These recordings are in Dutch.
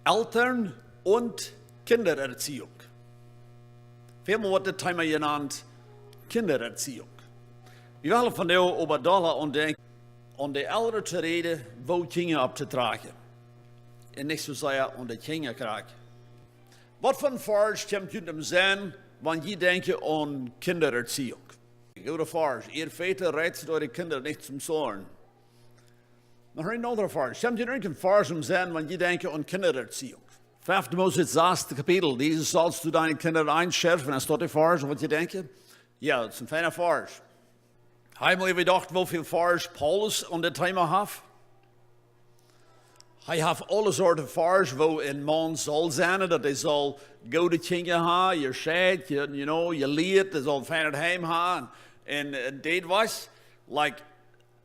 Eltern und Kindererziehung. Vielmal wordt dit thema genannt Kindererziehung. We willen vandaag over dollar ontdekken om de ouderen te reden wo kinderen op te dragen. En niet zozeer om de kinderen krijgen. Wat voor vraag komt u hem zijn wanneer je denkt aan Kindererziehung? Goede vraag. Ihr Väter reizt eure Kinder nicht zum Zorn. Nog een andere vraag. Komt u een vraag om zijn wanneer je denkt aan Kindererziehung? 5. Mose, het 6. Kapitel. Deze sollst du deine Kinder einschärfen. Ist das die Frage, was je denkt? Ja, dat is een fijne vraag. Heb je gedacht hoeveel vragen Paulus aan dit thema heeft? Hij heeft alle soorten vragen waar een man zal zijn. Dat hij zal goede dingen hebben. Je scheid, je leert. Hij zal een fijn heim hebben. En dit was,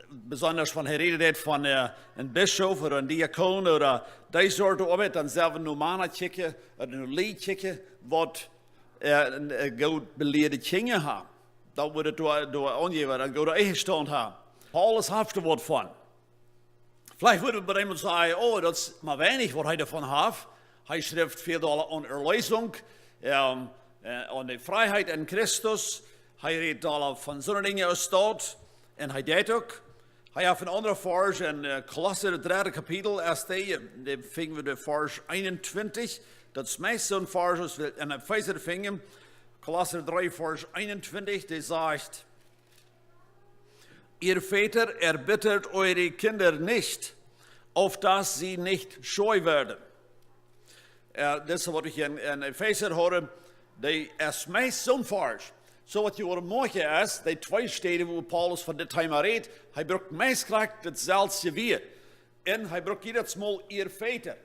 besonders van hereden van een bisschop of een diacoon of die soort arbeid, dan zelf een mannen kijken, een lied kijken, wat goed beleerde dingen hebben. Dat wordt het door aangeven, dat goed ingestaan hebben. Paulus heeft er wat van. Vielleicht würde man iemand zeggen, oh, dat is maar weinig wat hij ervan heeft. Hij schrijft veel aan Erlösung, aan de vrijheid in Christus. Hij redt van zo'n dingen als dat. En hij deed ook. Hij heeft een andere vers in Kolosser, het 3. kapitel. Daar vingen we de vers 21. Dat is meest zo'n vers. En in Epheser vingen Kolosser 3, vers 21. Die zegt: Ihr Väter erbittert eure Kinder nicht, auf dass sie nicht scheu werden. Dat is wat ik in Epheser hoor. Die is meest zo'n vers. Zo wat je hoort morgen is, die 2 steden waar Paulus van dit thema redt, hij gebruikt meest graag hetzelfde weer. En hij gebruikt iedere maal ihr Väter.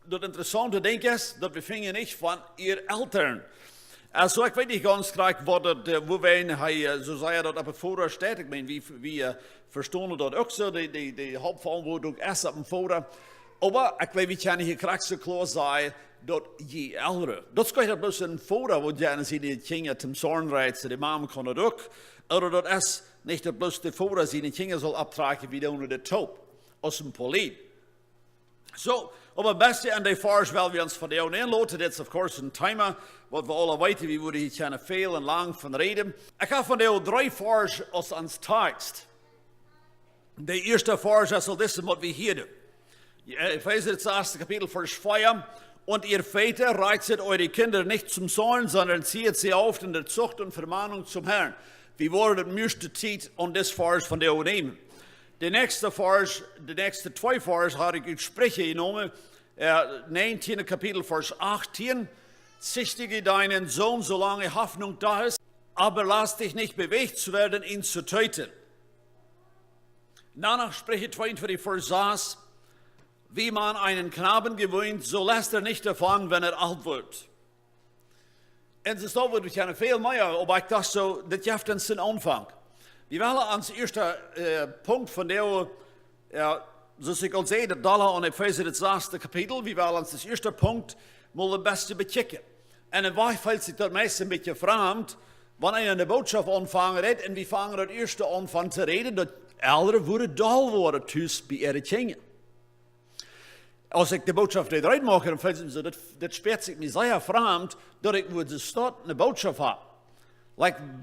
Dat interessante ding is, dat we vingen niet van ihr Eltern. Also ik weet niet ganz graag wat hij, zo zei dat op het voorraad staat. Ik meen, wie verstaan dat ook zo, die hoofdverantwoording is op het voorraad. Maar ik weet, we kunnen hier graag zo klaar zijn, dat je ouderen. Dat is dat bloos een voorraad, wat je ziet, die kinderen ten zorn rijden, de mama kan het ook. Maar dat is niet dat bloos de voorraad die kinderen zal opdragen, wie doen de top, als een politie. Zo, op het beste en de vraag wel we ons van jou inloten. Dit is of course een thema, wat we alle weten, we worden hier kunnen veel en lang van reden. Ik ga van jou 3 vragen als ons tekst. De eerste vraag is al dit wat we hier doen. Epheser, het 6. kapitel, vers 4. Und ihr Väter reizet eure Kinder nicht zum Zorn, sondern zieht sie auf in der Zucht und Vermahnung zum Herrn. Wir wollen het meeste tijd aan dit vers van jou nemen. De nächste 2 vers had ik uit Sprüche genomen. 19. kapitel, vers 18. Züchtige deinen Sohn, solange Hoffnung da ist, aber lass dich nicht bewegt zu werden, ihn zu töten. Danach Sprüche 22, vers 6. Wie man einen Knaben gewöhnt, so lässt nicht davon, wenn alt wird. En zo staat we kunnen veel meer, maar ik dacht zo, dit heeft een zin aanvang. We willen als eerste punt van de, zoals ik al zei, dat dollar aan Epheser het 6. kapitel, we willen als eerste punt mal het beste bekijken. En in waar valt zich dat meest een beetje vreemd, wanneer een boodschap aanvangen redt, en we vangen het eerste aan van te reden, dat ouderen worden dol worden thuis bij ihre kinderen. Als ik de boodschap eruit maak, dan valt het zo, dat speelt zich me zeer vreemd, dat ik voor de stad een boodschap heb.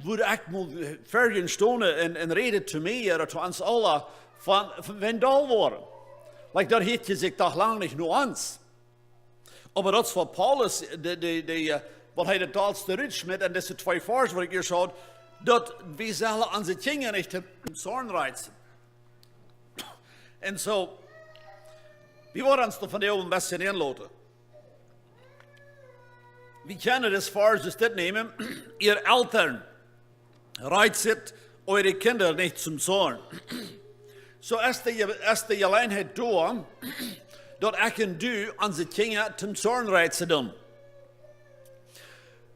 Would ik moet verder staan en reden te mij, of te ons allen, van wenn dol worden. Dat heeft je zich toch lang niet nuance. Maar dat is voor Paulus, wat hij de taalste ruts met, en deze 2 vers wat ik hier zag, dat we zullen onze kinderen niet in zorn reizen. En zo, we worden ons van jou een beetje inlaten. We kunnen das vers dus dit nemen. Ihr Eltern, reizet eure Kinder nicht zum Zorn. Zo is de alleenheid door, dat ik en du onze kinderen zum Zorn reizen doen.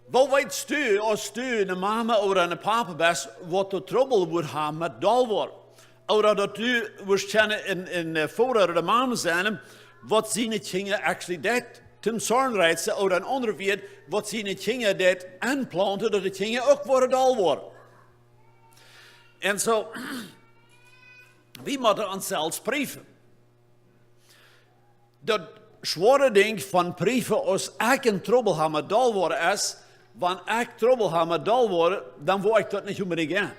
Wat weet du, als du een mama of een papa bent, wat de trouble wordt hebben met dol worden? Of dat du waarschijnlijk in voorraad de mama zijn, wat zijn kinderen actually deed? Ten zorn reizen, of een andere weer, wat zijn kinderen deed aanplanten, dat de kinderen ook worden dol worden. En zo, we moeten onszelf brieven. Dat zware ding van brieven als ik een trouble heb met dal worden is, wanneer ik trouble heb met dal worden, dan wil ik dat niet unbedingt gaan.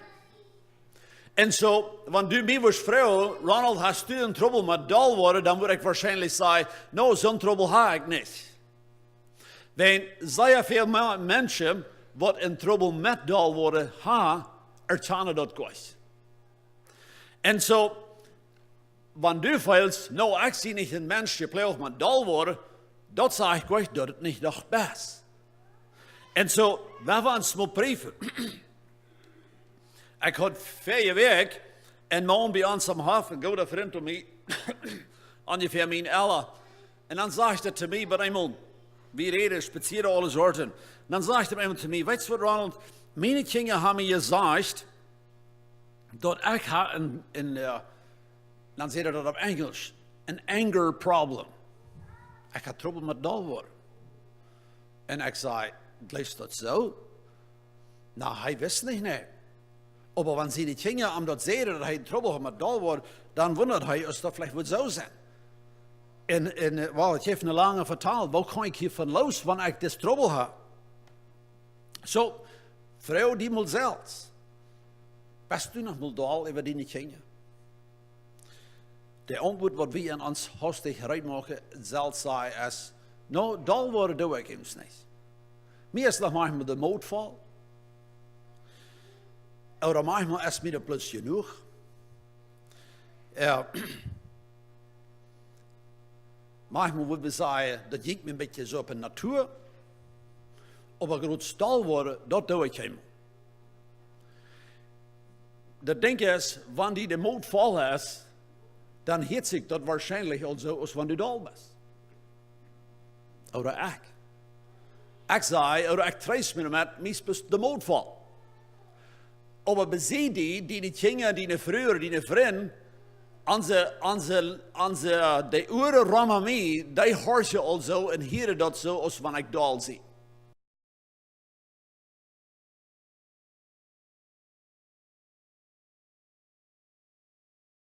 En zo, wanneer du mij was vragen, Ronald, hast du een trouble met dal worden, dan wil ik waarschijnlijk zeggen, no, zo'n trouble heb ik niet. Want zeer veel mensen, wat een trouble met dal worden hebben, erkennen dat goed. En zo, wanneer du feilst, nou, ik zie niet een mens gepleegd met dal worden, dat zeg ik goed dat het niet nog best. En zo, we waren små brieven. Ik had 4 weken en man bij ons am hof, een goede vriend van mij, ongeveer mijn Ella. En dan zegt hij te mij, bij iemand, we reden, spazieren alle soorten. En dan zegt hij iemand te mij, weet je wat Ronald, mijn kinderen hebben me gezegd, dat ik dan zei hij dat op Engels, een anger problem. Ik had trouble met dal worden. En ik zei, blijft dat zo? Nou, hij wist niet, nee. Maar wanneer ze die kinderen om dat zeiden dat hij trouble had met dal worden, dan wondert hij als dat vielleicht wat zo zijn. En ik heb een lange vertaal, waar kan ik hiervan los, wanneer ik dit trouble heb? Zo, vrouw die moet zelfs. Best u nog mal dal over die kinderen? De antwoord wat we in ons hastig uitmaken, zal zijn is, nou, dal worden doe ik immers niet. Meestal manchmal de moedval. Oder manchmal is mir dat plus genoeg. Manchmal wil we zeggen, dat ging me een beetje zo op de natuur. Maar groot stal worden, dat doe ik helemaal. Dat ding is, wanneer die de moedval is, dan heet zich dat waarschijnlijk al zo als wanneer du dal bent. Oder ik. Ik zei, oder ik trace me met meestal de moedval. Maar bezie die kinderen, die vroeger, die vrienden, de oren rammen mij, die hoor je al zo en hier dat zo als wanneer ik dal zie.